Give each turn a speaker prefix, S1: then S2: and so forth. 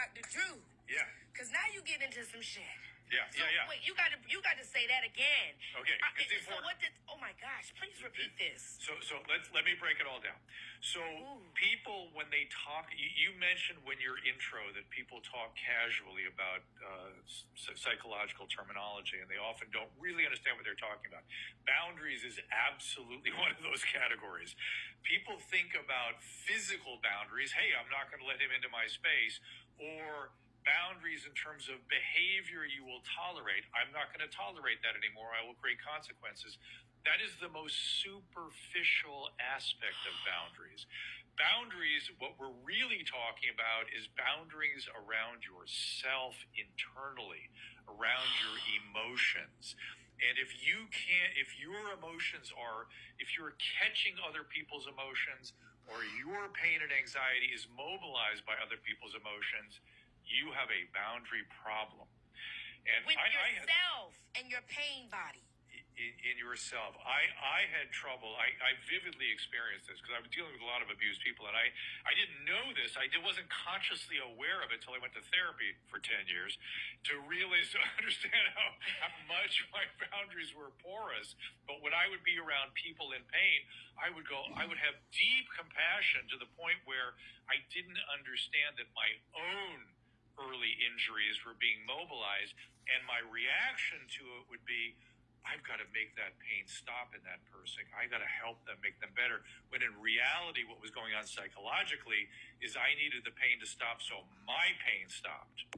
S1: Dr. Drew.
S2: Yeah.
S1: Because now you get into some shit.
S2: Yeah,
S1: So,
S2: yeah.
S1: Wait, you got to say that again.
S2: Okay. It's
S1: So
S2: important.
S1: what did? Oh my gosh! Please repeat this.
S2: So let me break it all down. So people, when they talk, you mentioned when your intro that people talk casually about psychological terminology, and they often don't really understand what they're talking about. Boundaries is absolutely one of those categories. People think about physical boundaries. Hey, I'm not going to let him into my space, or boundaries in terms of behavior you will tolerate. I'm not going to tolerate that anymore. I will create consequences. That is the most superficial aspect of boundaries. Boundaries, what we're really talking about is boundaries around yourself internally, around your emotions. And if you can't, if your emotions are, if you're catching other people's emotions, or your pain and anxiety is mobilized by other people's emotions, you have a boundary problem. And
S1: with yourself and your pain body.
S2: In yourself. I had trouble. I vividly experienced this because I was dealing with a lot of abused people, and I didn't know this. I wasn't consciously aware of it until I went to therapy for 10 years to understand how much my boundaries were porous. But when I would be around people in pain, I would have deep compassion to the point where I didn't understand that my own early injuries were being mobilized, and my reaction to it would be, I've got to make that pain stop in that person. I got to help them, make them better. When in reality, what was going on psychologically is I needed the pain to stop so my pain stopped.